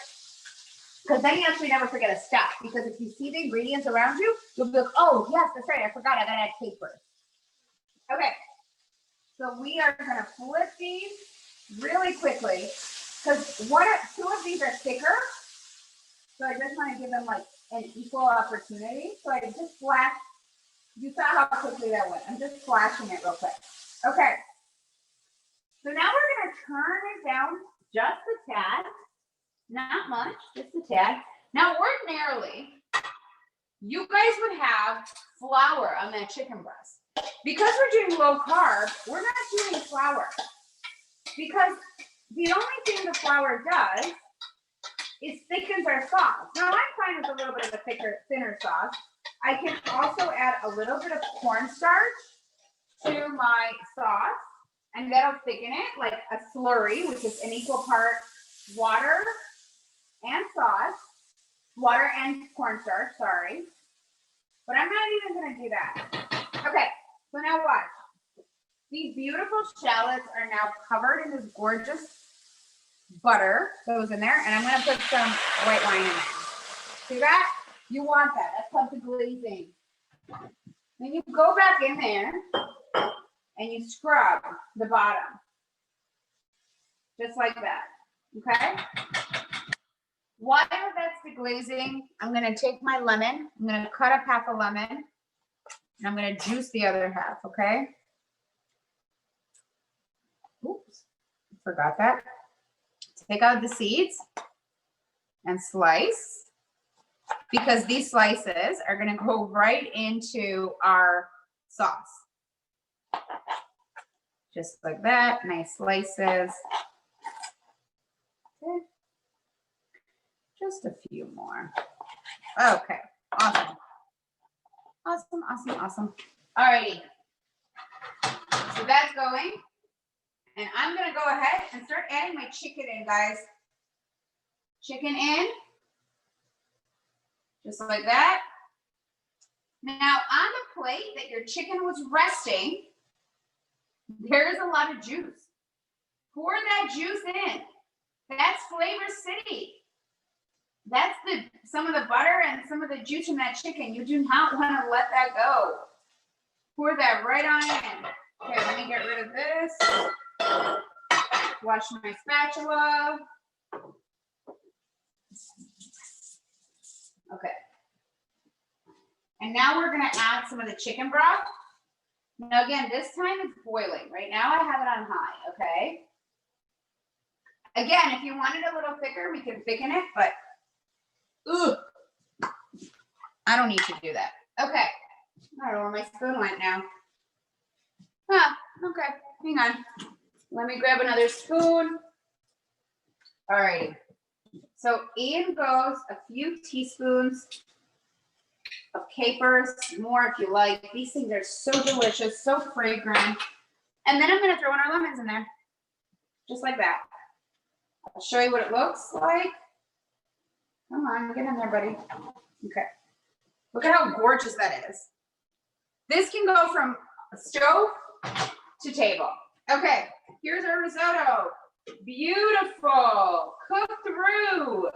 Because then you actually never forget a step. Because if you see the ingredients around you, you'll be like, oh, yes, that's right. I forgot. I got to add paper. Okay. So we are going to flip these really quickly. Because two of these are thicker. So I just want to give them like an equal opportunity. So I just flash. You saw how quickly that went. I'm just flashing it real quick. Okay. So now we're going to turn it down just a tad. Not much, just a tad. Now, ordinarily, you guys would have flour on that chicken breast. Because we're doing low carb, we're not doing flour. Because the only thing the flour does is thickens our sauce. Now, I'm fine with a little bit of a thinner sauce. I can also add a little bit of cornstarch to my sauce, and that'll thicken it like a slurry, which is an equal part water and sauce, water and cornstarch, sorry. But I'm not even gonna do that. Okay, so now watch. These beautiful shallots are now covered in this gorgeous butter that was in there, and I'm gonna put some white wine in there. See that? You want that, that's called the glazing. Then you go back in there and you scrub the bottom. Just like that, okay? While that's the glazing, I'm gonna take my lemon, I'm gonna cut up half a lemon, and I'm gonna juice the other half, okay? Oops, forgot that. Take out the seeds and slice, because these slices are gonna go right into our sauce. Just like that, nice slices. Okay. Just a few more. Okay, awesome. Awesome, awesome, awesome. Alrighty. So that's going. And I'm gonna go ahead and start adding my chicken in, guys. Chicken in. Just like that. Now on the plate that your chicken was resting, there is a lot of juice. Pour that juice in. That's Flavor City. That's some of the butter and some of the juice from that chicken. You do not want to let that go. Pour that right on in. Okay, let me get rid of this. Wash my spatula. Okay. And now we're going to add some of the chicken broth. Now again, this time it's boiling. Right now I have it on high, okay? Again, if you want it a little thicker, we can thicken it, but I don't need to do that. Okay. I don't know where my spoon went now. Okay. Hang on. Let me grab another spoon. All righty. So in goes a few teaspoons of capers, more if you like. These things are so delicious, so fragrant. And then I'm gonna throw in our lemons in there, just like that. I'll show you what it looks like. Come on, get in there, buddy. Okay. Look at how gorgeous that is. This can go from stove to table. Okay, here's our risotto. Beautiful, cooked through.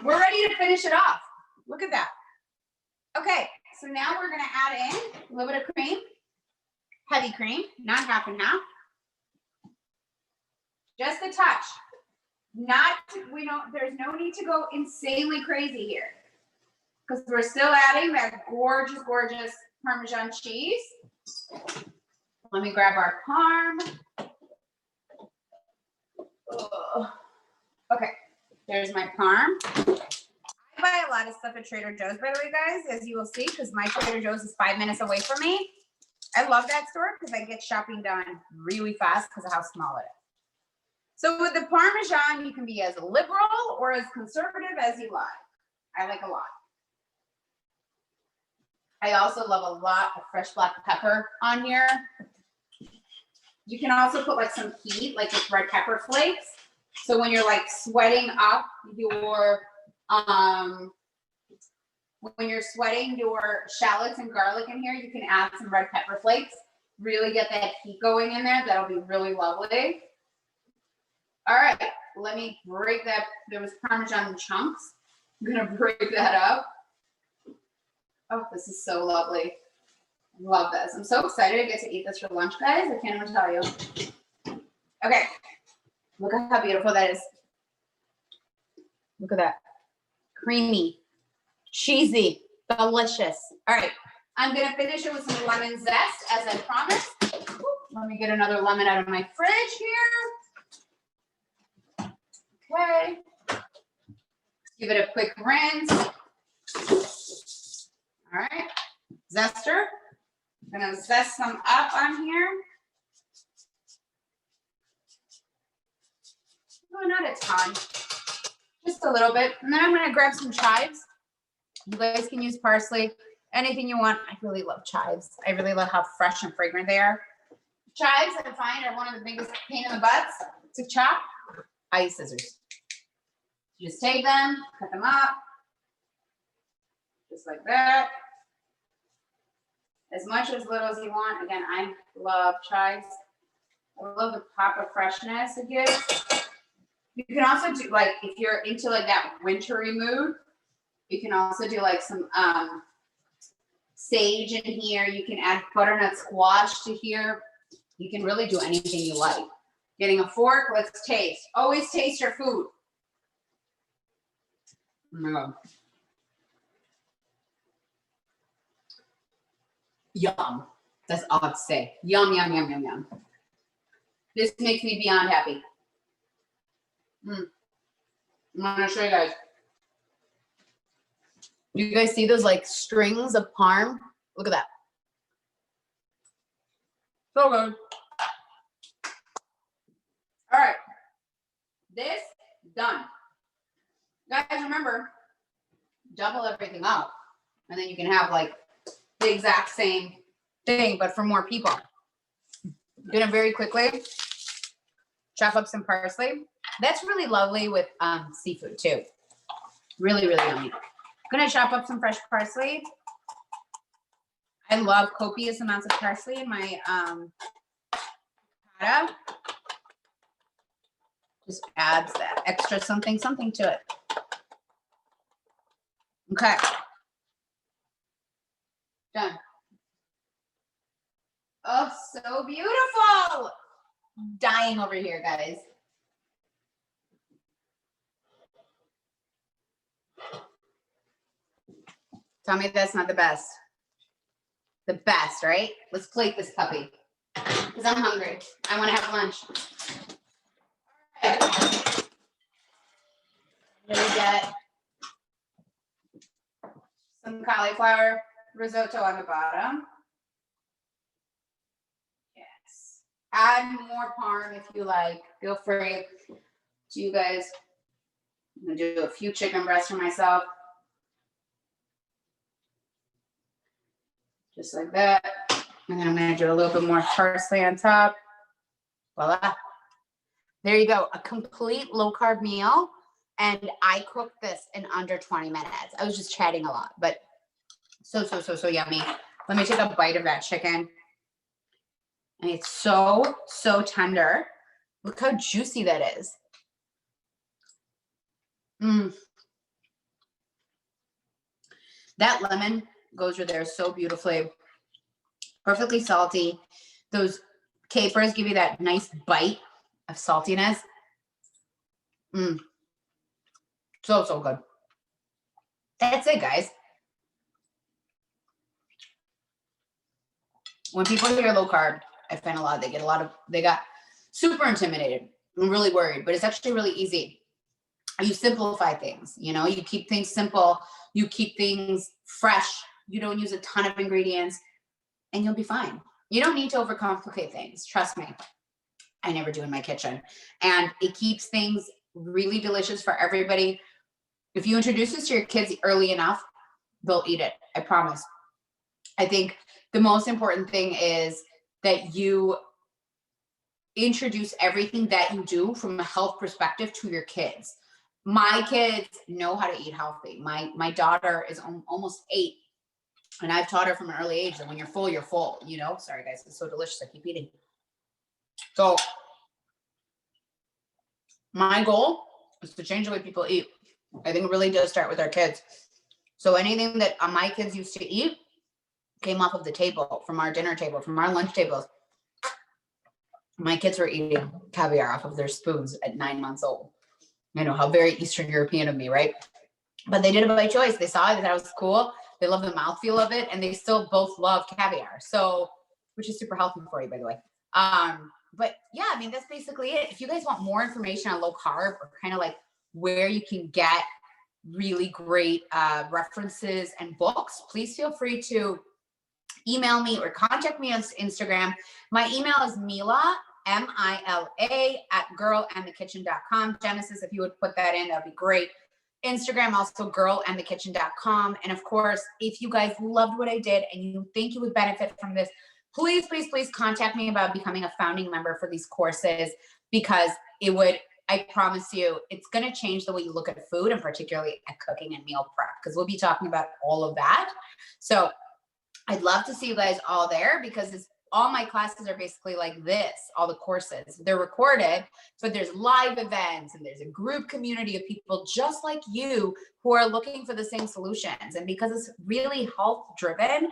We're ready to finish it off. Look at that. Okay, so now we're gonna add in a little bit of cream, heavy cream, not half and half. Just a touch. There's no need to go insanely crazy here because we're still adding that gorgeous, gorgeous Parmesan cheese. Let me grab our parm. Okay, there's my parm. I buy a lot of stuff at Trader Joe's, by the way, guys, as you will see, because my Trader Joe's is 5 minutes away from me. I love that store because I get shopping done really fast because of how small it is. So with the Parmesan, you can be as liberal or as conservative as you like. I like a lot. I also love a lot of fresh black pepper on here. You can also put like some heat, like with red pepper flakes. So when you're like sweating up your, shallots and garlic in here, you can add some red pepper flakes. Really get that heat going in there. That'll be really lovely. All right, let me break that. There was Parmesan in chunks. I'm gonna break that up. Oh, this is so lovely. Love this. I'm so excited to get to eat this for lunch, guys. I can't even tell you. Okay, look at how beautiful that is. Look at that. Creamy, cheesy, delicious. All right, I'm gonna finish it with some lemon zest as I promised. Let me get another lemon out of my fridge here. Okay. Give it a quick rinse. All right, zester. I'm gonna zest some up on here. Oh, not a ton, just a little bit. And then I'm gonna grab some chives. You guys can use parsley, anything you want. I really love chives. I really love how fresh and fragrant they are. Chives, I find, are one of the biggest pain in the butts to chop. I use scissors. You just take them, cut them up, just like that. As much or as little as you want. Again, I love chives. I love the pop of freshness it gives. You can also do, like, if you're into like that wintry mood, you can also do like some sage in here. You can add butternut squash to here. You can really do anything you like. Getting a fork, let's taste. Always taste your food. Oh my God. Yum. That's all I have to say. Yum, yum, yum, yum, yum. This makes me beyond happy. I'm gonna show you guys. You guys see those like strings of parm? Look at that. So good. All right. This done. Guys, remember, double everything up. And then you can have like the exact same thing, but for more people. I'm gonna very quickly chop up some parsley. That's really lovely with seafood too. Really, really yummy. I'm gonna chop up some fresh parsley. I love copious amounts of parsley in my piccata. Just adds that extra something to it. Okay. Done. Oh, so beautiful. I'm dying over here, guys. Tell me that's not the best. The best, right? Let's plate this puppy because I'm hungry. I want to have lunch. Okay. I'm gonna get some cauliflower risotto on the bottom. Yes. Add more parm if you like. Feel free to you guys. I'm gonna do a few chicken breasts for myself. just like that. And then I'm going to do a little bit more parsley on top. Voila. There you go. A complete low carb meal. And I cooked this in under 20 minutes. I was just chatting a lot, but so yummy. Let me take a bite of that chicken. And it's so tender. Look how juicy that is. That lemon goes through there so beautifully. Perfectly salty. Those capers give you that nice bite of saltiness. So good. That's it, guys. When people hear low carb, I find they got super intimidated and really worried, but it's actually really easy. You simplify things, you keep things simple, you keep things fresh, you don't use a ton of ingredients, and you'll be fine. You don't need to overcomplicate things. Trust me. I never do in my kitchen. And it keeps things really delicious for everybody. If you introduce this to your kids early enough, they'll eat it. I promise. I think the most important thing is that you introduce everything that you do from a health perspective to your kids. My kids know how to eat healthy. My daughter is almost 8, and I've taught her from an early age that when you're full, you're full. Sorry guys, it's so delicious. I keep eating. So my goal is to change the way people eat. I think it really does start with our kids. So anything that my kids used to eat came off of the table, from our dinner table, from our lunch tables. My kids were eating caviar off of their spoons at 9 months old. I know how very Eastern European of me, right? But they did it by choice. They saw it, that was cool. They love the mouthfeel of it, and they still both love caviar. So, which is super healthy for you, by the way. But yeah, I mean, that's basically it. If you guys want more information on low carb, or kind of like where you can get really great references and books, please feel free to email me or contact me on Instagram. My email is Mila, Mila @girlandthekitchen.com. Genesis, if you would put that in, that'd be great. Instagram, also girlandthekitchen.com. And of course, if you guys loved what I did and you think you would benefit from this, please contact me about becoming a founding member for these courses, because I promise you, it's going to change the way you look at food, and particularly at cooking and meal prep, because we'll be talking about all of that. So I'd love to see you guys all there, because all my classes are basically like this, all the courses. They're recorded, but there's live events, and there's a group community of people just like you who are looking for the same solutions. And because it's really health driven,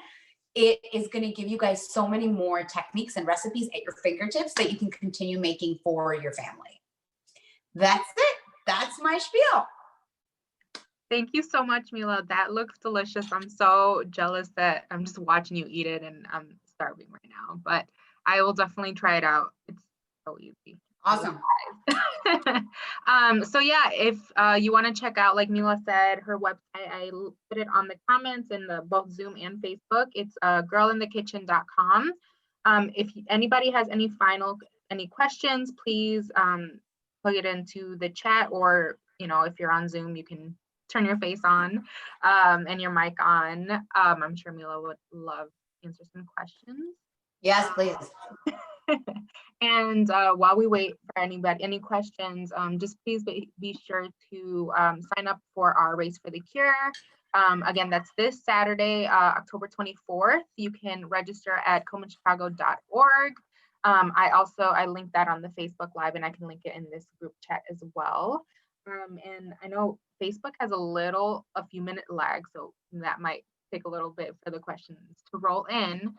it is going to give you guys so many more techniques and recipes at your fingertips that you can continue making for your family. That's it. That's my spiel. Thank you so much, Mila. That looks delicious. I'm so jealous that I'm just watching you eat it, and I'm starving right now, but I will definitely try it out. It's so easy. Awesome. So yeah, if you want to check out, like Mila said, her website, I put it on the comments in both Zoom and Facebook. It's girlandthekitchen.com. If anybody has any questions, please plug it into the chat, or if you're on Zoom, you can turn your face on and your mic on. I'm sure Mila would love to answer some questions. Yes, please. And while we wait for any questions, just please be sure to sign up for our Race for the Cure. Again, that's this Saturday, October 24th. You can register at comechicago.org. I linked that on the Facebook Live, and I can link it in this group chat as well. And I know Facebook has a few minute lag, so that might take a little bit for the questions to roll in.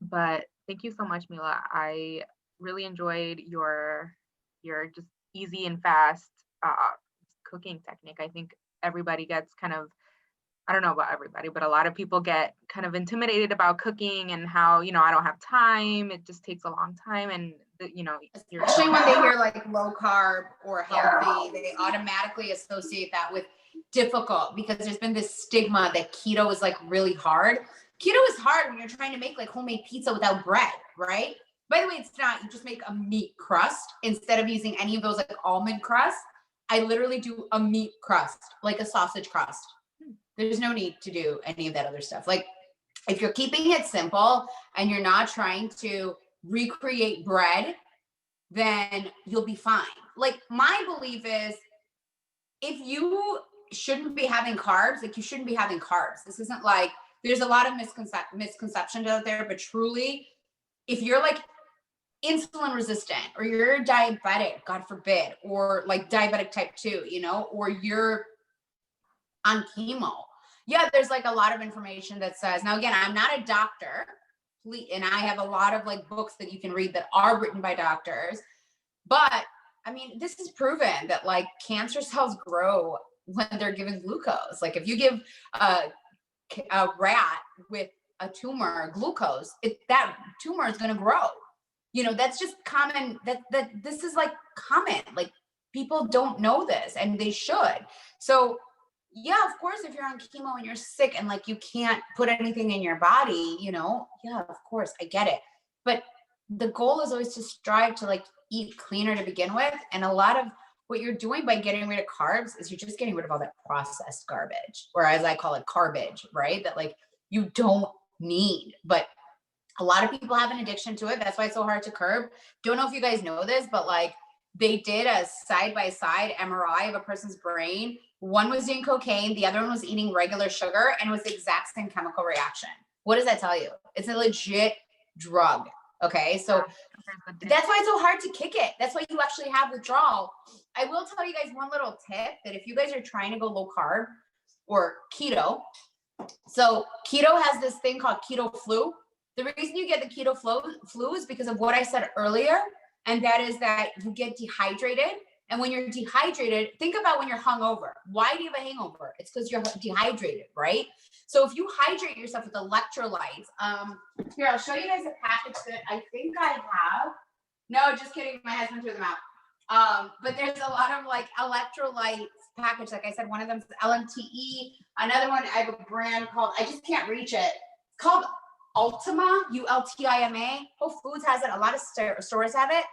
But thank you so much, Mila. I really enjoyed your just easy and fast cooking technique. I think everybody gets kind of, I don't know about everybody, but a lot of people get kind of intimidated about cooking, and how, I don't have time. It just takes a long time. And, especially when they hear like low carb or healthy, they automatically associate that with difficult, because there's been this stigma that keto is like really hard. Keto is hard when you're trying to make like homemade pizza without bread, right? By the way, it's not. You just make a meat crust instead of using any of those like almond crust. I literally do a meat crust, like a sausage crust. There's no need to do any of that other stuff. Like, If you're keeping it simple and you're not trying to recreate bread, then you'll be fine. Like my belief is if you shouldn't be having carbs, like you shouldn't be having carbs. This isn't like there's a lot of misconceptions out there, but truly, if you're like insulin resistant or you're diabetic, God forbid, or like diabetic type 2, you know, or you're on chemo. Yeah, there's like a lot of information that says, now again, I'm not a doctor, and I have a lot of like books that you can read that are written by doctors, but I mean, this is proven that like cancer cells grow when they're given glucose. Like if you give a rat with a tumor glucose, that tumor is going to grow. You know, that's just common. That this is like common. Like people don't know this, and they should. So yeah, of course, if you're on chemo and you're sick and like you can't put anything in your body, you know, yeah, of course, I get it. But the goal is always to strive to like eat cleaner to begin with. And a lot of what you're doing by getting rid of carbs is you're just getting rid of all that processed garbage, or as I call it, garbage, right? That like you don't need. But a lot of people have an addiction to it. That's why it's so hard to curb. Don't know if you guys know this, but like they did a side-by-side MRI of a person's brain. One was doing cocaine, the other one was eating regular sugar, and it was the exact same chemical reaction. What does that tell you? It's a legit drug. Okay, so that's why it's so hard to kick it. That's why you actually have withdrawal. I will tell you guys one little tip that if you guys are trying to go low carb or keto, so keto has this thing called keto flu. The reason you get the keto flu is because of what I said earlier, and that is that you get dehydrated. And when you're dehydrated, think about when you're hungover. Why do you have a hangover? It's because you're dehydrated, right? So if you hydrate yourself with electrolytes, here, I'll show you guys a package that I think I have. No, just kidding. My husband threw them out. But there's a lot of like electrolytes package. Like I said, one of them is LMTE. Another one, I have a brand called, I just can't reach it. It's called Ultima, Ultima. Whole Foods has it. A lot of stores have it.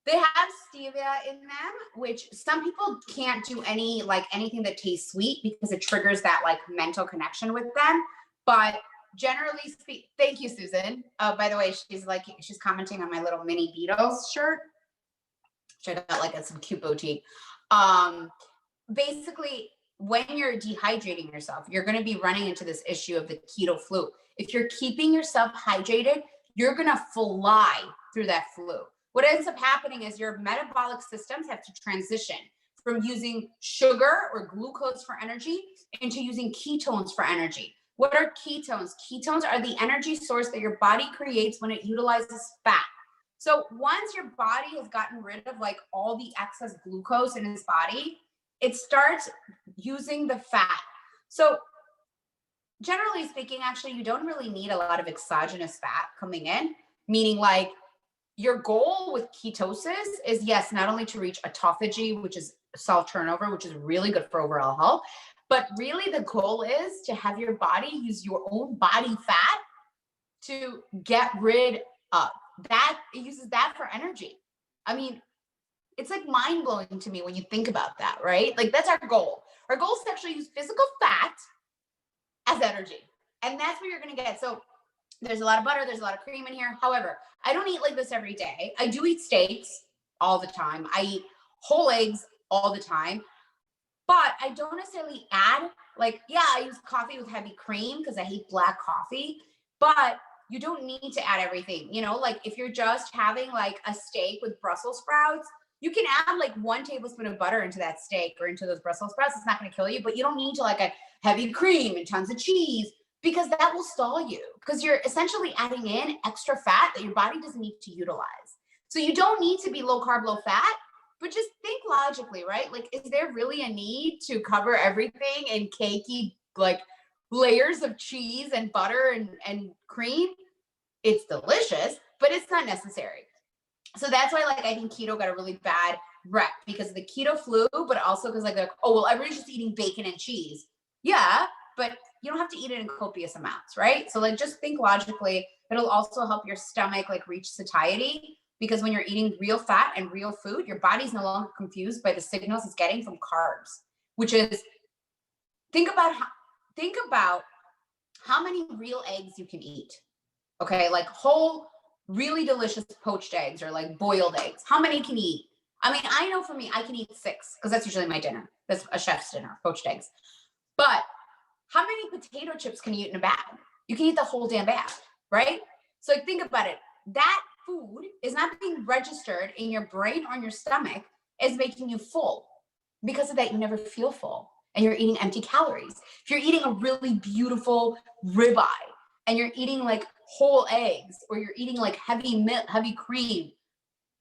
They have stevia in them, which some people can't do anything that tastes sweet because it triggers that like mental connection with them. But generally speaking, thank you, Susan. By the way, she's commenting on my little mini Beatles shirt. Check out like some cute boutique. Basically, when you're dehydrating yourself, you're going to be running into this issue of the keto flu. If you're keeping yourself hydrated, you're going to fly through that flu. What ends up happening is your metabolic systems have to transition from using sugar or glucose for energy into using ketones for energy. What are ketones? Ketones are the energy source that your body creates when it utilizes fat. So once your body has gotten rid of like all the excess glucose in its body, it starts using the fat. So generally speaking, actually, you don't really need a lot of exogenous fat coming in, meaning like your goal with ketosis is, yes, not only to reach autophagy, which is cell turnover, which is really good for overall health, but really the goal is to have your body use your own body fat to get rid of that. It uses that for energy. I mean, it's like mind blowing to me when you think about that, right? Like that's our goal. Our goal is to actually use physical fat as energy. And that's what you're going to get. So there's a lot of butter, there's a lot of cream in here. However, I don't eat like this every day. I do eat steaks all the time. I eat whole eggs all the time, but I don't necessarily add like, yeah, I use coffee with heavy cream because I hate black coffee, but you don't need to add everything. You know, like if you're just having like a steak with Brussels sprouts, you can add like 1 tablespoon of butter into that steak or into those Brussels sprouts. It's not going to kill you, but you don't need to like a heavy cream and tons of cheese, because that will stall you, because you're essentially adding in extra fat that your body doesn't need to utilize. So you don't need to be low carb, low fat, but just think logically, right? Like, is there really a need to cover everything in cakey, like layers of cheese and butter and cream? It's delicious, but it's not necessary. So that's why, like, I think keto got a really bad rep because of the keto flu, but also because like, oh, well, everybody's just eating bacon and cheese. Yeah, but you don't have to eat it in copious amounts, right? So like, just think logically. It'll also help your stomach like reach satiety, because when you're eating real fat and real food, your body's no longer confused by the signals it's getting from carbs, which is, think about how many real eggs you can eat. Okay, like whole, really delicious poached eggs or like boiled eggs. How many can you eat? I mean, I know for me, I can eat 6 because that's usually my dinner. That's a chef's dinner, poached eggs. But how many potato chips can you eat in a bag? You can eat the whole damn bag, right? So like, think about it. That food is not being registered in your brain or in your stomach as making you full. Because of that, you never feel full and you're eating empty calories. If you're eating a really beautiful ribeye and you're eating like whole eggs or you're eating like heavy milk, heavy cream,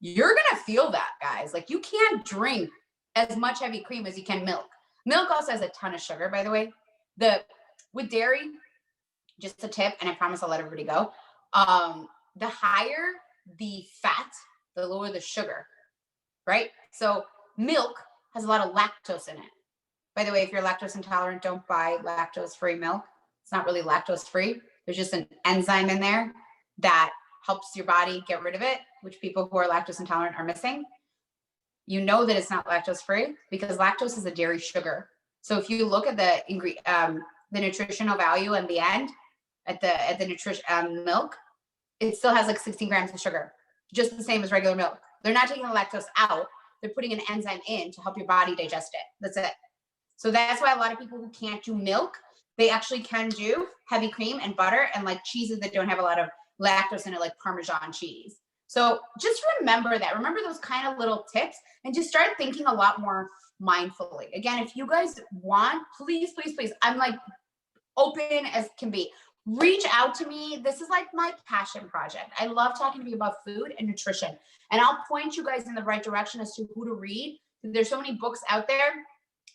you're gonna feel that, guys. Like you can't drink as much heavy cream as you can milk. Milk also has a ton of sugar, by the way. With dairy, just a tip, and I promise I'll let everybody go. The higher the fat, the lower the sugar, right? So milk has a lot of lactose in it. By the way, if you're lactose intolerant, don't buy lactose-free milk. It's not really lactose-free. There's just an enzyme in there that helps your body get rid of it, which people who are lactose intolerant are missing. You know that it's not lactose-free because lactose is a dairy sugar. So if you look at the nutritional value in the end, at the nutrition milk, it still has like 16 grams of sugar, just the same as regular milk. They're not taking the lactose out. They're putting an enzyme in to help your body digest it. That's it. So that's why a lot of people who can't do milk, they actually can do heavy cream and butter and like cheeses that don't have a lot of lactose in it, like Parmesan cheese. So just remember that. Remember those kind of little tips and just start thinking a lot more mindfully. Again, if you guys want, please, please, please, I'm like open as can be. Reach out to me. This is like my passion project. I love talking to you about food and nutrition. And I'll point you guys in the right direction as to who to read. There's so many books out there.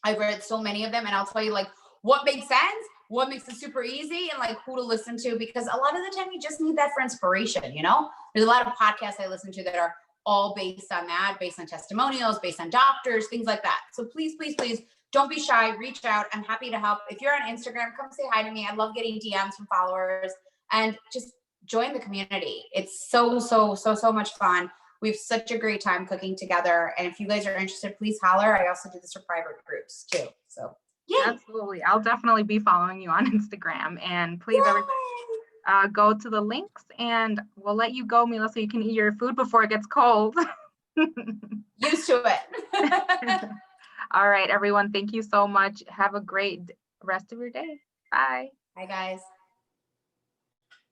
I've read so many of them, and I'll tell you like what makes sense, what makes it super easy, and like who to listen to, because a lot of the time you just need that for inspiration, you know? There's a lot of podcasts I listen to that are all based on that, based on testimonials, based on doctors, things like that. So please, please, please don't be shy. Reach out. I'm happy to help. If you're on Instagram, come say hi to me. I love getting DMs from followers, and just join the community. It's so, so, so, so much fun. We have such a great time cooking together. And if you guys are interested, please holler. I also do this for private groups too. So yeah. Absolutely. I'll definitely be following you on Instagram, and please everybody go to the links, and we'll let you go, Mila, so you can eat your food before it gets cold. Used to it. All right, everyone. Thank you so much. Have a great rest of your day. Bye. Bye, guys.